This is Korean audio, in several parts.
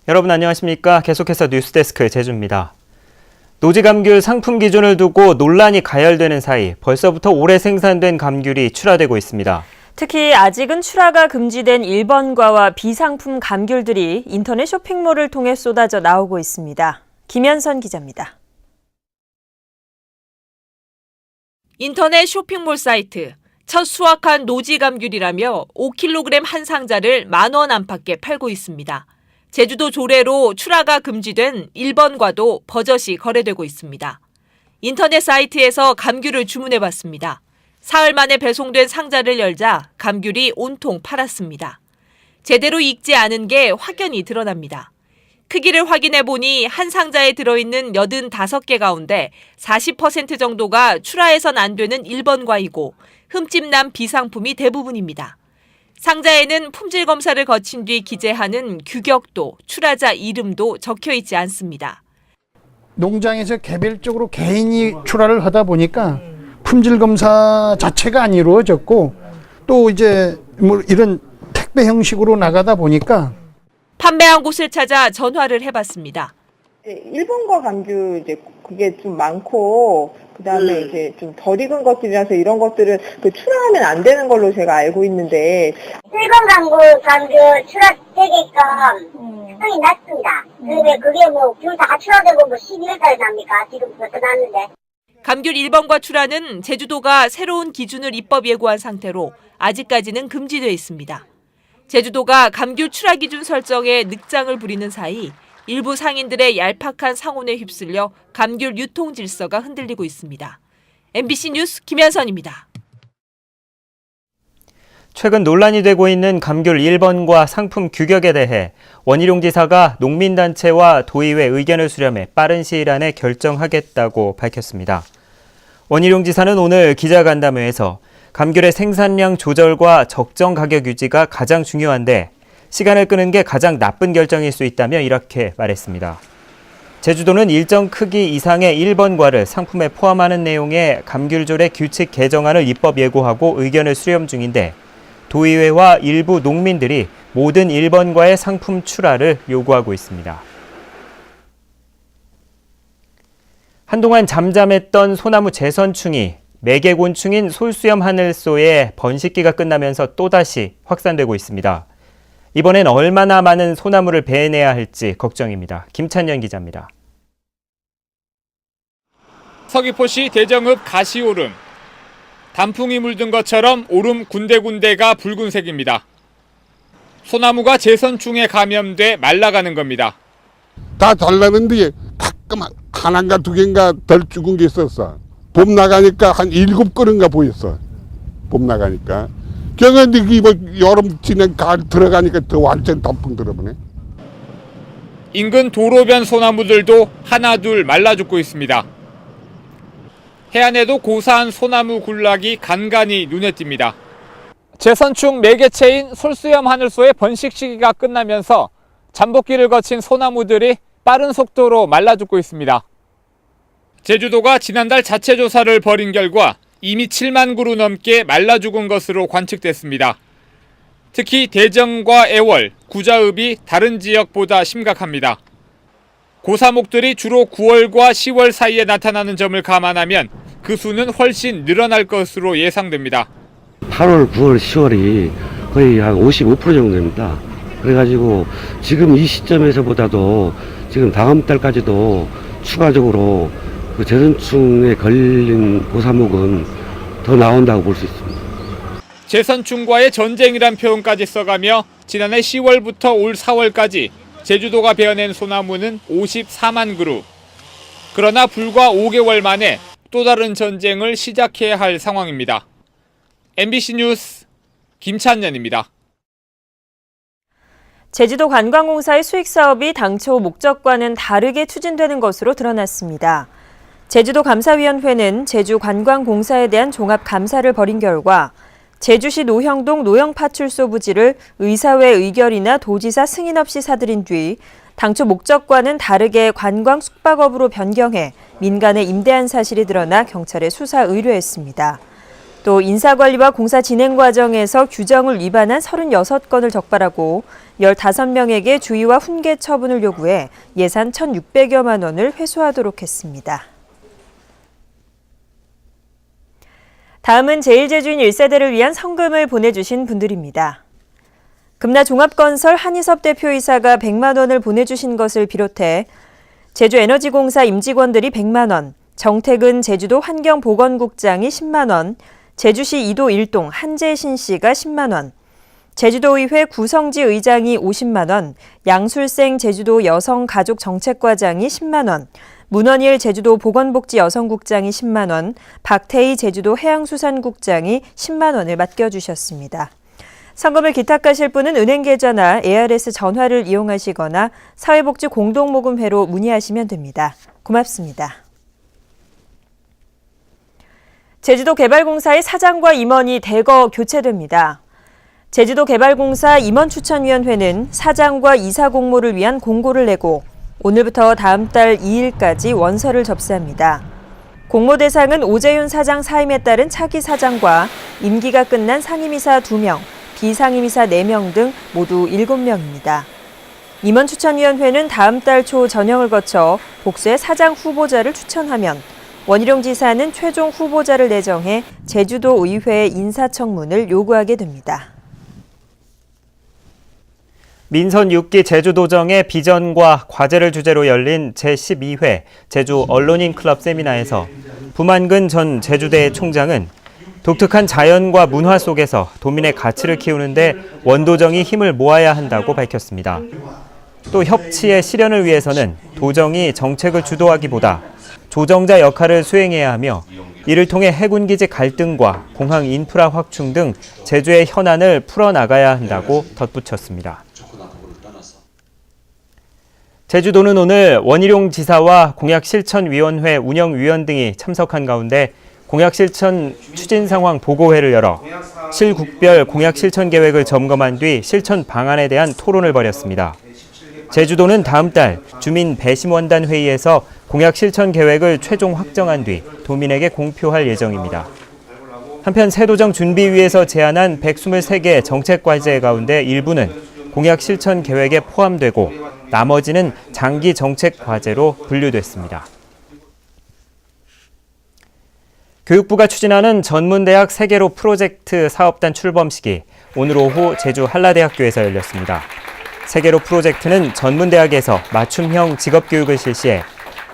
여러분 안녕하십니까? 계속해서 뉴스데스크 제주입니다. 노지감귤 상품 기준을 두고 논란이 가열되는 사이 벌써부터 올해 생산된 감귤이 출하되고 있습니다. 특히 아직은 출하가 금지된 일본과와 비상품 감귤들이 인터넷 쇼핑몰을 통해 쏟아져 나오고 있습니다. 김현선 기자입니다. 인터넷 쇼핑몰 사이트 첫 수확한 노지감귤이라며 5kg 한 상자를 10,000원 안팎에 팔고 있습니다. 제주도 조례로 출하가 금지된 일본과도 버젓이 거래되고 있습니다. 인터넷 사이트에서 감귤을 주문해봤습니다. 사흘 만에 배송된 상자를 열자 감귤이 온통 팔았습니다. 제대로 익지 않은 게 확연히 드러납니다. 크기를 확인해보니 한 상자에 들어있는 85개 가운데 40% 정도가 출하해선 안 되는 일본과이고 흠집난 비상품이 대부분입니다. 상자에는 품질 검사를 거친 뒤 기재하는 규격도, 출하자 이름도 적혀 있지 않습니다. 농장에서 개별적으로 개인이 출하를 하다 보니까 품질 검사 자체가 안 이루어졌고 또 이제 뭐 이런 택배 형식으로 나가다 보니까 판매한 곳을 찾아 전화를 해봤습니다. 일본과 감귤 이제 그게 좀 많고 그다음에 이제 좀 덜 익은 것들이라서 이런 것들은 출하하면 안 되는 걸로 제가 알고 있는데 일본 감귤 출하되게끔 특성이 낮습니다. 근데 그게 뭐 귤 다 출하되고 뭐 12월달에 납니까? 지금 벌써 났는데. 감귤 1번과 출하는 제주도가 새로운 기준을 입법 예고한 상태로 아직까지는 금지돼 있습니다. 제주도가 감귤 출하 기준 설정에 늑장을 부리는 사이 일부 상인들의 얄팍한 상온에 휩쓸려 감귤 유통 질서가 흔들리고 있습니다. MBC 뉴스 김현선입니다. 최근 논란이 되고 있는 감귤 1번과 상품 규격에 대해 원희룡 지사가 농민단체와 도의회 의견을 수렴해 빠른 시일 안에 결정하겠다고 밝혔습니다. 원희룡 지사는 오늘 기자간담회에서 감귤의 생산량 조절과 적정 가격 유지가 가장 중요한데 시간을 끄는 게 가장 나쁜 결정일 수 있다며 이렇게 말했습니다. 제주도는 일정 크기 이상의 1번과를 상품에 포함하는 내용의 감귤조례 규칙 개정안을 입법 예고하고 의견을 수렴 중인데 도의회와 일부 농민들이 모든 1번과의 상품 출하를 요구하고 있습니다. 한동안 잠잠했던 소나무 재선충이 매개곤충인 솔수염 하늘소의 번식기가 끝나면서 또다시 확산되고 있습니다. 이번엔 얼마나 많은 소나무를 베내야 할지 걱정입니다. 김찬년 기자입니다. 서귀포시 대정읍 가시오름. 단풍이 물든 것처럼 오름 군데군데가 붉은색입니다. 소나무가 재선충에 감염돼 말라가는 겁니다. 다 잘나는데 가끔 하나인가 두 개인가 덜 죽은 게 있었어. 봄 나가니까 한 7그릇인가 보였어. 봄 나가니까. 경연데 뭐 여름 지난 가을 들어가니까 더 완전 단풍 들어보네. 인근 도로변 소나무들도 하나둘 말라 죽고 있습니다. 해안에도 고사한 소나무 군락이 간간히 눈에 띕니다. 재선충 매개체인 솔수염 하늘소의 번식 시기가 끝나면서 잠복기를 거친 소나무들이 빠른 속도로 말라 죽고 있습니다. 제주도가 지난달 자체 조사를 벌인 결과 이미 7만 그루 넘게 말라 죽은 것으로 관측됐습니다. 특히 대정과 애월, 구자읍이 다른 지역보다 심각합니다. 고사목들이 주로 9월과 10월 사이에 나타나는 점을 감안하면 그 수는 훨씬 늘어날 것으로 예상됩니다. 8월, 9월, 10월이 거의 한 55% 정도 됩니다. 그래가지고 지금 이 시점에서보다도 지금 다음 달까지도 추가적으로 그 재선충에 걸린 고사목은 더 나온다고 볼 수 있습니다. 재선충과의 전쟁이란 표현까지 써가며 지난해 10월부터 올 4월까지 제주도가 베어낸 소나무는 54만 그루. 그러나 불과 5개월 만에 또 다른 전쟁을 시작해야 할 상황입니다. MBC 뉴스 김찬년입니다. 제주도 관광공사의 수익사업이 당초 목적과는 다르게 추진되는 것으로 드러났습니다. 제주도 감사위원회는 제주관광공사에 대한 종합감사를 벌인 결과 제주시 노형동 노형파출소 부지를 의사회 의결이나 도지사 승인 없이 사들인 뒤 당초 목적과는 다르게 관광 숙박업으로 변경해 민간에 임대한 사실이 드러나 경찰에 수사 의뢰했습니다. 또 또 인사관리와 공사 진행 과정에서 규정을 위반한 36건을 적발하고 15명에게 주의와 훈계 처분을 요구해 예산 1,600여만 원을 회수하도록 했습니다. 다음은 제1제주인 1세대를 위한 성금을 보내주신 분들입니다. 금나 종합건설 한희섭 대표이사가 100만 원을 보내주신 것을 비롯해 제주에너지공사 임직원들이 100만 원, 정택은 제주도 환경보건국장이 10만 원, 제주시 이도 1동 한재신 씨가 10만 원, 제주도의회 구성지 의장이 50만 원, 양술생 제주도 여성가족정책과장이 10만 원, 문원일 제주도 보건복지 여성국장이 10만 원, 박태희 제주도 해양수산국장이 10만 원을 맡겨주셨습니다. 성금을 기탁하실 분은 은행 계좌나 ARS 전화를 이용하시거나 사회복지 공동모금회로 문의하시면 됩니다. 고맙습니다. 제주도개발공사의 사장과 임원이 대거 교체됩니다. 제주도개발공사 임원추천위원회는 사장과 이사 공모를 위한 공고를 내고 오늘부터 다음 달 2일까지 원서를 접수합니다. 공모 대상은 오재윤 사장 사임에 따른 차기 사장과 임기가 끝난 상임이사 2명, 비상임이사 4명 등 모두 7명입니다. 임원추천위원회는 다음 달 초 전형을 거쳐 복수의 사장 후보자를 추천하면 원희룡 지사는 최종 후보자를 내정해 제주도 의회에 인사청문을 요구하게 됩니다. 민선 6기 제주도정의 비전과 과제를 주제로 열린 제12회 제주 언론인 클럽 세미나에서 부만근 전 제주대 총장은 독특한 자연과 문화 속에서 도민의 가치를 키우는데 원도정이 힘을 모아야 한다고 밝혔습니다. 또 협치의 실현을 위해서는 도정이 정책을 주도하기보다 조정자 역할을 수행해야 하며 이를 통해 해군기지 갈등과 공항 인프라 확충 등 제주의 현안을 풀어나가야 한다고 덧붙였습니다. 제주도는 오늘 원희룡 지사와 공약실천위원회 운영위원 등이 참석한 가운데 공약실천 추진 상황 보고회를 열어 실국별 공약실천 계획을 점검한 뒤 실천 방안에 대한 토론을 벌였습니다. 제주도는 다음 달 주민 배심원단 회의에서 공약 실천 계획을 최종 확정한 뒤 도민에게 공표할 예정입니다. 한편 새도정 준비위에서 제안한 123개 정책 과제 가운데 일부는 공약 실천 계획에 포함되고 나머지는 장기 정책 과제로 분류됐습니다. 교육부가 추진하는 전문대학 세계로 프로젝트 사업단 출범식이 오늘 오후 제주 한라대학교에서 열렸습니다. 세계로 프로젝트는 전문대학에서 맞춤형 직업교육을 실시해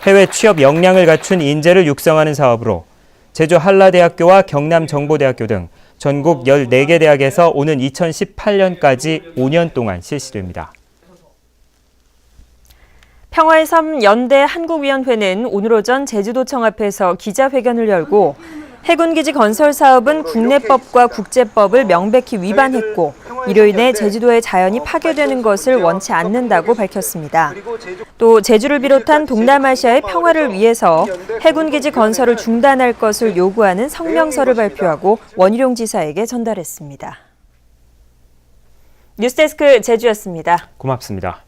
해외 취업 역량을 갖춘 인재를 육성하는 사업으로 제주 한라대학교와 경남정보대학교 등 전국 14개 대학에서 오는 2018년까지 5년 동안 실시됩니다. 평화의 섬 연대 한국위원회는 오늘 오전 제주도청 앞에서 기자회견을 열고 해군기지 건설 사업은 국내법과 국제법을 명백히 위반했고 이로 인해 제주도의 자연이 파괴되는 것을 원치 않는다고 밝혔습니다. 또 제주를 비롯한 동남아시아의 평화를 위해서 해군기지 건설을 중단할 것을 요구하는 성명서를 발표하고 원희룡 지사에게 전달했습니다. 뉴스데스크 제주였습니다. 고맙습니다.